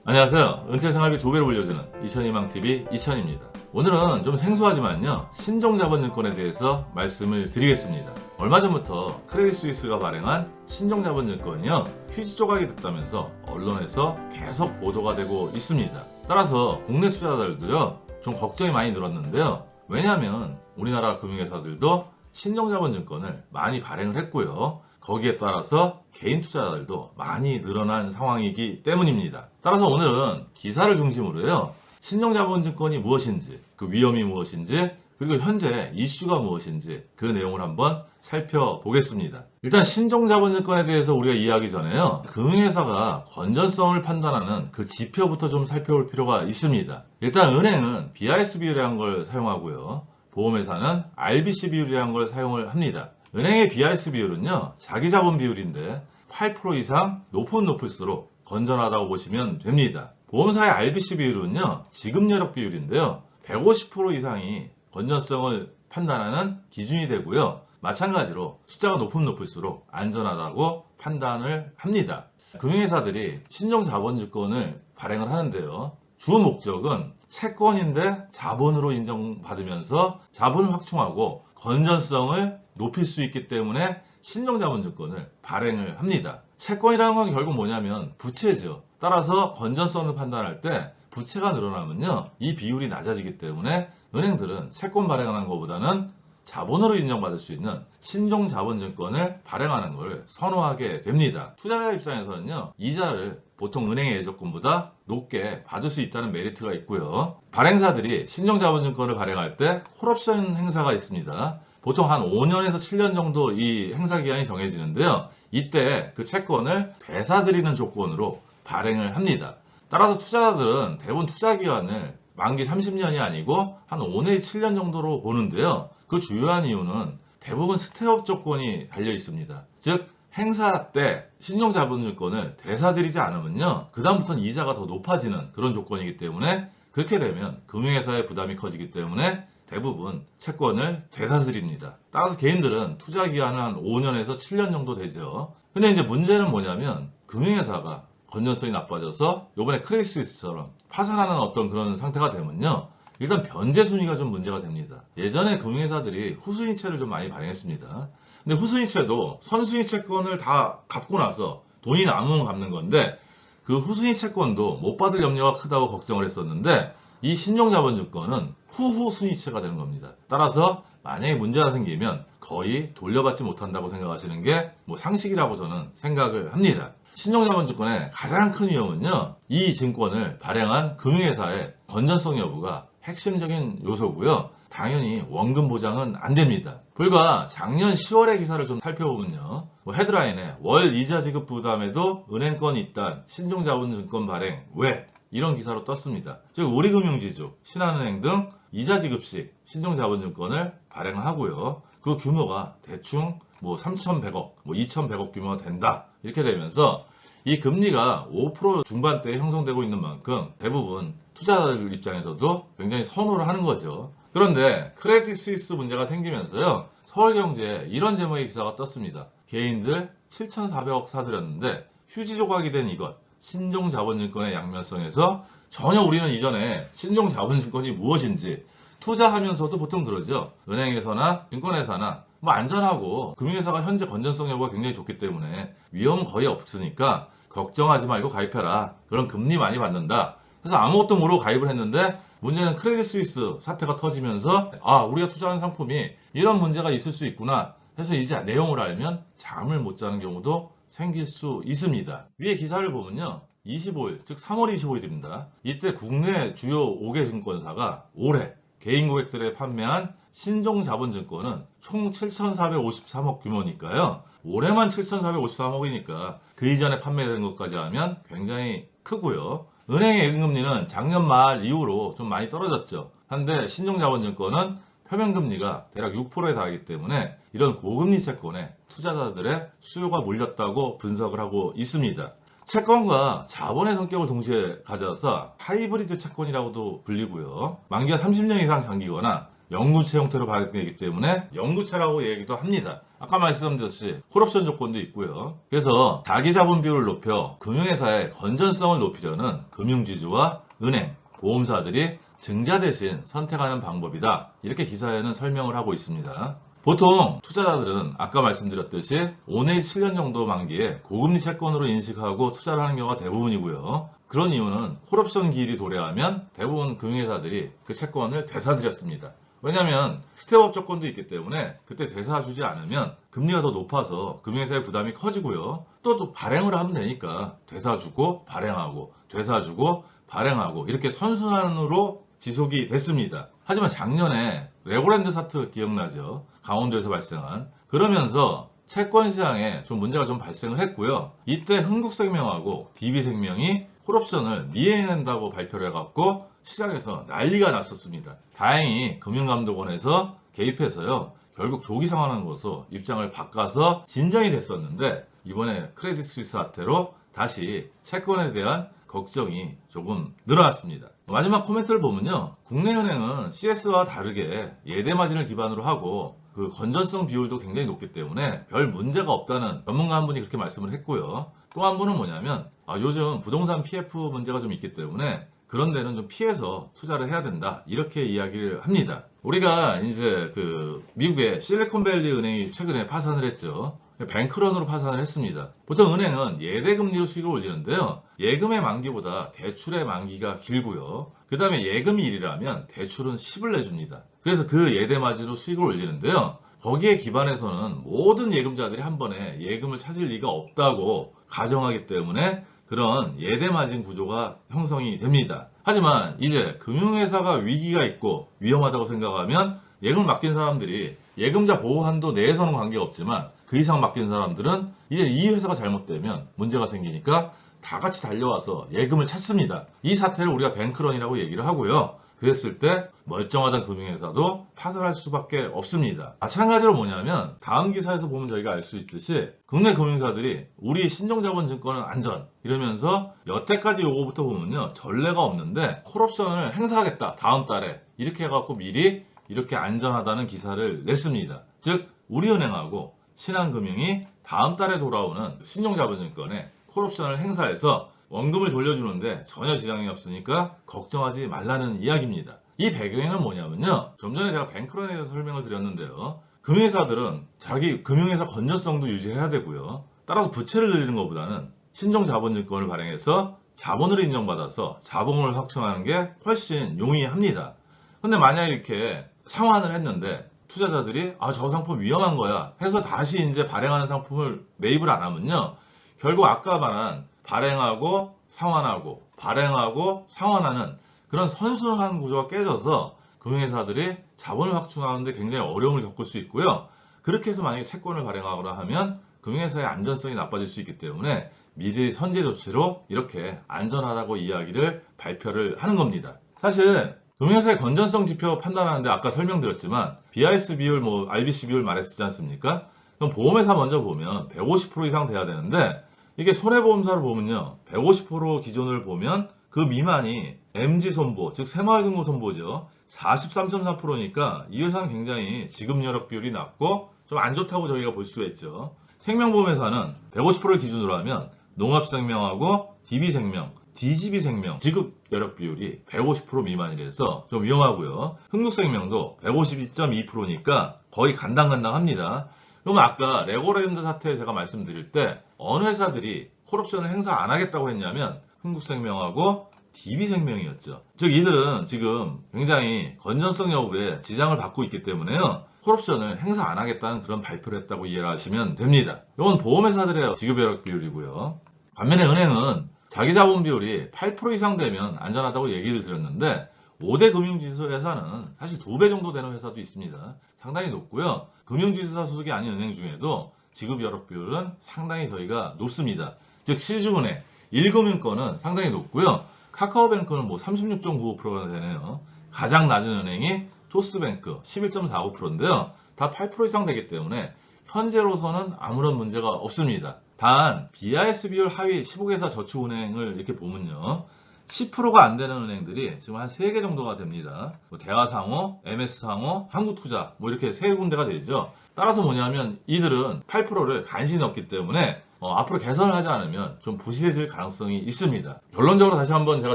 안녕하세요. 은퇴생활비 2배로 불려주는 이천희망TV 이천입니다. 오늘은 좀 생소하지만요, 신종자본증권에 대해서 말씀을 드리겠습니다. 얼마 전부터 크레딧 스위스가 발행한 신종자본증권이요, 휴지 조각이 됐다면서 언론에서 계속 보도가 되고 있습니다. 따라서 국내 투자자들도요, 좀 걱정이 많이 늘었는데요. 왜냐하면 우리나라 금융회사들도 신종자본증권을 많이 발행을 했고요. 거기에 따라서 개인 투자자들도 많이 늘어난 상황이기 때문입니다. 따라서 오늘은 기사를 중심으로요, 신종자본증권이 무엇인지, 그 위험이 무엇인지, 그리고 현재 이슈가 무엇인지 그 내용을 한번 살펴보겠습니다. 일단 신종자본증권에 대해서 우리가 이해하기 전에요, 금융회사가 건전성을 판단하는 그 지표부터 좀 살펴볼 필요가 있습니다. 일단 은행은 BIS 비율이라는 걸 사용하고요, 보험회사는 RBC 비율이라는 걸 사용을 합니다. 은행의 BIS 비율은요, 자기자본 비율인데 8% 이상 높을수록 건전하다고 보시면 됩니다. 보험사의 RBC 비율은요, 지급여력 비율인데요, 150% 이상이 건전성을 판단하는 기준이 되고요. 마찬가지로 숫자가 높을수록 안전하다고 판단을 합니다. 금융회사들이 신종자본증권을 발행을 하는데요, 주 목적은 채권인데 자본으로 인정받으면서 자본을 확충하고 건전성을 높일 수 있기 때문에 신종자본증권을 발행을 합니다. 채권이라는 건 결국 뭐냐면 부채죠. 따라서 건전성을 판단할 때 부채가 늘어나면요, 이 비율이 낮아지기 때문에 은행들은 채권 발행하는 것보다는 자본으로 인정받을 수 있는 신종자본증권을 발행하는 것을 선호하게 됩니다. 투자자 입장에서는요, 이자를 보통 은행의 예적금보다 높게 받을 수 있다는 메리트가 있고요. 발행사들이 신종자본증권을 발행할 때 콜옵션 행사가 있습니다. 보통 한 5년에서 7년 정도 이 행사 기간이 정해지는데요. 이때 그 채권을 배사드리는 조건으로 발행을 합니다. 따라서 투자자들은 대부분 투자 기간을 만기 30년이 아니고 한 5내지 7년 정도로 보는데요. 그 주요한 이유는 대부분 스테이업 조건이 달려 있습니다. 즉 행사 때 신종자본증권을 대사드리지 않으면요, 그 다음부터는 이자가 더 높아지는 그런 조건이기 때문에, 그렇게 되면 금융회사의 부담이 커지기 때문에 대부분 채권을 되사드립니다. 따라서 개인들은 투자 기간은 한 5년에서 7년 정도 되죠. 근데 이제 문제는 뭐냐면, 금융회사가 건전성이 나빠져서 요번에 크레딧 스위스처럼 파산하는 어떤 그런 상태가 되면요, 일단 변제 순위가 좀 문제가 됩니다. 예전에 금융회사들이 후순위채를 좀 많이 발행했습니다. 근데 후순위채도 선순위 채권을 다 갚고 나서 돈이 남으면 갚는 건데, 그 후순위 채권도 못 받을 염려가 크다고 걱정을 했었는데, 이 신종자본증권은 후후 순위채가 되는 겁니다. 따라서 만약에 문제가 생기면 거의 돌려받지 못한다고 생각하시는 게 뭐 상식이라고 저는 생각을 합니다. 신종자본증권의 가장 큰 위험은요, 이 증권을 발행한 금융회사의 건전성 여부가 핵심적인 요소고요. 당연히 원금 보장은 안 됩니다. 불과 작년 10월의 기사를 좀 살펴보면요, 뭐 헤드라인에 월 이자 지급 부담에도 은행권 입단, 신종자본증권 발행 왜? 이런 기사로 떴습니다. 즉 우리금융지주, 신한은행 등 이자 지급 시 신종자본증권을 발행하고요. 그 규모가 대충 뭐 3,100억, 뭐 2,100억 규모가 된다. 이렇게 되면서 이 금리가 5% 중반대에 형성되고 있는 만큼 대부분 투자자들 입장에서도 굉장히 선호를 하는 거죠. 그런데 크레딧 스위스 문제가 생기면서요, 서울경제에 이런 제목의 기사가 떴습니다. 개인들 7,400억 사들였는데 휴지 조각이 된 이것, 신종자본증권의 양면성에서 전혀 우리는 이전에 신종자본증권이 무엇인지 투자하면서도 보통 그러죠. 은행에서나 증권회사나 뭐 안전하고 금융회사가 현재 건전성 여부가 굉장히 좋기 때문에 위험은 거의 없으니까 걱정하지 말고 가입해라. 그런 금리 많이 받는다. 그래서 아무것도 모르고 가입을 했는데, 문제는 크레딧 스위스 사태가 터지면서 우리가 투자한 상품이 이런 문제가 있을 수 있구나 해서 이제 내용을 알면 잠을 못 자는 경우도 생길 수 있습니다. 위에 기사를 보면요, 25일, 즉 3월 25일입니다. 이때 국내 주요 5개 증권사가 올해 개인 고객들에 판매한 신종자본증권은 총 7,453억 규모니까요. 올해만 7,453억이니까 그 이전에 판매된 것까지 하면 굉장히 크고요. 은행의 예금금리는 작년 말 이후로 좀 많이 떨어졌죠. 한데 신종자본증권은 표면금리가 대략 6%에 달하기 때문에 이런 고금리 채권에 투자자들의 수요가 몰렸다고 분석을 하고 있습니다. 채권과 자본의 성격을 동시에 가져서 하이브리드 채권이라고도 불리고요. 만기가 30년 이상 장기거나 영구채 형태로 발행되기 때문에 영구채라고 얘기도 합니다. 아까 말씀드렸듯이 콜옵션 조건도 있고요. 그래서 자기 자본 비율을 높여 금융회사의 건전성을 높이려는 금융지주와 은행, 보험사들이 증자 대신 선택하는 방법이다. 이렇게 기사에는 설명을 하고 있습니다. 보통 투자자들은 아까 말씀드렸듯이 5 내지 7년 정도 만기에 고금리 채권으로 인식하고 투자를 하는 경우가 대부분이고요. 그런 이유는 콜옵션 기일이 도래하면 대부분 금융회사들이 그 채권을 되사들였습니다. 왜냐하면 스텝업 조건도 있기 때문에 그때 되사주지 않으면 금리가 더 높아서 금융회사의 부담이 커지고요. 또 발행을 하면 되니까 되사주고 발행하고 되사주고 발행하고 이렇게 선순환으로 지속이 됐습니다. 하지만 작년에 레고랜드 사태 기억나죠? 강원도에서 발생한. 그러면서 채권 시장에 좀 문제가 좀 발생을 했고요. 이때 흥국생명하고 DB생명이 콜옵션을 미행한다고 발표를 해갖고 시장에서 난리가 났었습니다. 다행히 금융감독원에서 개입해서요. 결국 조기 상환한 것으로 입장을 바꿔서 진정이 됐었는데 이번에 크레딧 스위스 사태로 다시 채권에 대한 걱정이 조금 늘어났습니다. 마지막 코멘트를 보면요. 국내은행은 CS와 다르게 예대 마진을 기반으로 하고 그 건전성 비율도 굉장히 높기 때문에 별 문제가 없다는 전문가 한 분이 그렇게 말씀을 했고요. 또 한 분은 뭐냐면 요즘 부동산 PF 문제가 좀 있기 때문에 그런 데는 좀 피해서 투자를 해야 된다. 이렇게 이야기를 합니다. 우리가 이제 그 미국의 실리콘밸리 은행이 최근에 파산을 했죠. 뱅크런으로 파산을 했습니다. 보통 은행은 예대금리로 수익을 올리는데요. 예금의 만기보다 대출의 만기가 길고요. 그 다음에 예금이 1이라면 대출은 10을 내줍니다. 그래서 그 예대 마진으로 수익을 올리는데요. 거기에 기반해서는 모든 예금자들이 한 번에 예금을 찾을 리가 없다고 가정하기 때문에 그런 예대 마진 구조가 형성이 됩니다. 하지만 이제 금융회사가 위기가 있고 위험하다고 생각하면 예금을 맡긴 사람들이 예금자 보호 한도 내에서는 관계가 없지만 그 이상 맡긴 사람들은 이제 이 회사가 잘못되면 문제가 생기니까 다 같이 달려와서 예금을 찾습니다. 이 사태를 우리가 뱅크런이라고 얘기를 하고요. 그랬을 때 멀쩡하던 금융회사도 파산할 수밖에 없습니다. 마찬가지로 뭐냐면 다음 기사에서 보면 저희가 알 수 있듯이 국내 금융사들이 우리 신종자본증권은 안전 이러면서 여태까지 요거부터 보면요. 전례가 없는데 콜옵션을 행사하겠다 다음 달에 이렇게 해갖고 미리 이렇게 안전하다는 기사를 냈습니다. 즉 우리은행하고 신한금융이 다음 달에 돌아오는 신용자본증권에 콜옵션을 행사해서 원금을 돌려주는데 전혀 지장이 없으니까 걱정하지 말라는 이야기입니다. 이 배경에는 뭐냐면요. 좀 전에 제가 뱅크런에 대해서 설명을 드렸는데요. 금융회사들은 자기 금융회사 건전성도 유지해야 되고요. 따라서 부채를 늘리는 것보다는 신종자본증권을 발행해서 자본으로 인정받아서 자본을 확충하는 게 훨씬 용이합니다. 근데 만약에 이렇게 상환을 했는데 투자자들이 저 상품 위험한 거야 해서 다시 이제 발행하는 상품을 매입을 안 하면요. 결국 아까 말한 발행하고 상환하고 발행하고 상환하는 그런 선순환 구조가 깨져서 금융회사들이 자본을 확충하는데 굉장히 어려움을 겪을 수 있고요. 그렇게 해서 만약에 채권을 발행하거나 하면 금융회사의 안전성이 나빠질 수 있기 때문에 미리 선제 조치로 이렇게 안전하다고 이야기를 발표를 하는 겁니다. 사실 금융회사의 건전성 지표 판단하는데 아까 설명드렸지만 BIS 비율, RBC 비율 말했지 않습니까? 그럼 보험회사 먼저 보면 150% 이상 돼야 되는데 이게 손해보험사를 보면요. 150% 기준을 보면 그 미만이 MG손보, 즉 새마을금고손보죠. 43.3%니까 이 회사는 굉장히 지급여력 비율이 낮고 좀 안 좋다고 저희가 볼 수가 있죠. 생명보험회사는 150%를 기준으로 하면 농협생명하고 DB생명, DGB생명 지급여력 비율이 150% 미만이라서 좀 위험하고요. 흥국생명도 152.2%니까 거의 간당간당합니다. 그러면 아까 레고랜드 사태 제가 말씀드릴 때 어느 회사들이 콜옵션을 행사 안 하겠다고 했냐면 흥국생명하고 DB생명이었죠. 즉 이들은 지금 굉장히 건전성 여부에 지장을 받고 있기 때문에요. 콜옵션을 행사 안 하겠다는 그런 발표를 했다고 이해를 하시면 됩니다. 이건 보험회사들의 지급여력 비율이고요. 반면에 은행은 자기 자본 비율이 8% 이상 되면 안전하다고 얘기를 드렸는데 5대 금융지수 회사는 사실 2배 정도 되는 회사도 있습니다. 상당히 높고요. 금융지수사 소속이 아닌 은행 중에도 지급여력 비율은 상당히 저희가 높습니다. 즉 시중은행, 1금융권은 상당히 높고요. 카카오뱅크는 36.95%가 되네요. 가장 낮은 은행이 토스뱅크 11.45%인데요. 다 8% 이상 되기 때문에 현재로서는 아무런 문제가 없습니다. 단 BIS 비율 하위 15개사 저축은행을 이렇게 보면요. 10%가 안 되는 은행들이 지금 한 3개 정도가 됩니다. 뭐 대화상호, MS상호, 한국투자 뭐 이렇게 3군데가 되죠. 따라서 뭐냐면 이들은 8%를 간신히 넣기 때문에 앞으로 개선을 하지 않으면 좀 부실해질 가능성이 있습니다. 결론적으로 다시 한번 제가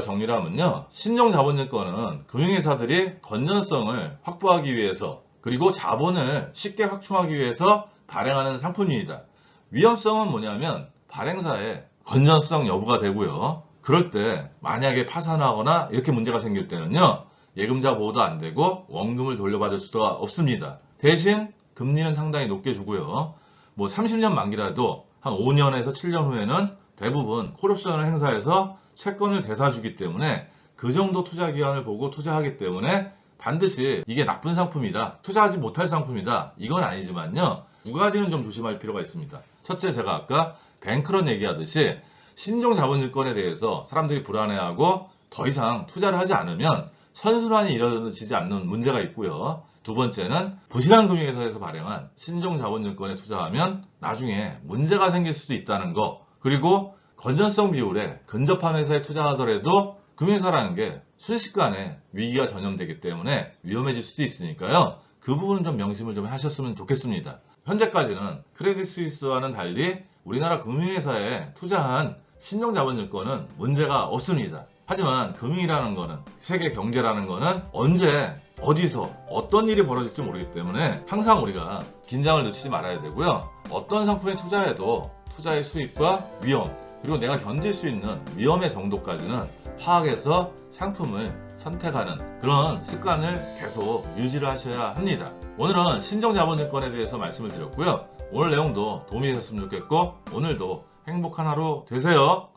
정리를 하면요. 신종자본증권은 금융회사들이 건전성을 확보하기 위해서 그리고 자본을 쉽게 확충하기 위해서 발행하는 상품입니다. 위험성은 뭐냐면 발행사의 건전성 여부가 되고요. 그럴 때 만약에 파산하거나 이렇게 문제가 생길 때는요. 예금자 보호도 안 되고 원금을 돌려받을 수가 없습니다. 대신 금리는 상당히 높게 주고요. 뭐 30년 만기라도 한 5년에서 7년 후에는 대부분 콜옵션을 행사해서 채권을 되사주기 때문에 그 정도 투자 기간을 보고 투자하기 때문에 반드시 이게 나쁜 상품이다, 투자하지 못할 상품이다, 이건 아니지만요. 두 가지는 좀 조심할 필요가 있습니다. 첫째, 제가 아까 뱅크런 얘기하듯이 신종자본증권에 대해서 사람들이 불안해하고 더 이상 투자를 하지 않으면 선순환이 이루어지지 않는 문제가 있고요. 두 번째는 부실한 금융회사에서 발행한 신종자본증권에 투자하면 나중에 문제가 생길 수도 있다는 거. 그리고 건전성 비율에 근접한 회사에 투자하더라도 금융회사라는 게 순식간에 위기가 전염되기 때문에 위험해질 수도 있으니까요. 그 부분은 좀 명심을 좀 하셨으면 좋겠습니다. 현재까지는 크레딧 스위스와는 달리 우리나라 금융회사에 투자한 신종자본증권은 문제가 없습니다. 하지만 금융이라는 거는, 세계 경제라는 거는 언제 어디서 어떤 일이 벌어질지 모르기 때문에 항상 우리가 긴장을 늦추지 말아야 되고요. 어떤 상품에 투자해도 투자의 수익과 위험, 그리고 내가 견딜 수 있는 위험의 정도까지는 파악해서 상품을 선택하는 그런 습관을 계속 유지를 하셔야 합니다. 오늘은 신종자본증권에 대해서 말씀을 드렸고요. 오늘 내용도 도움이 되셨으면 좋겠고 오늘도 행복한 하루 되세요.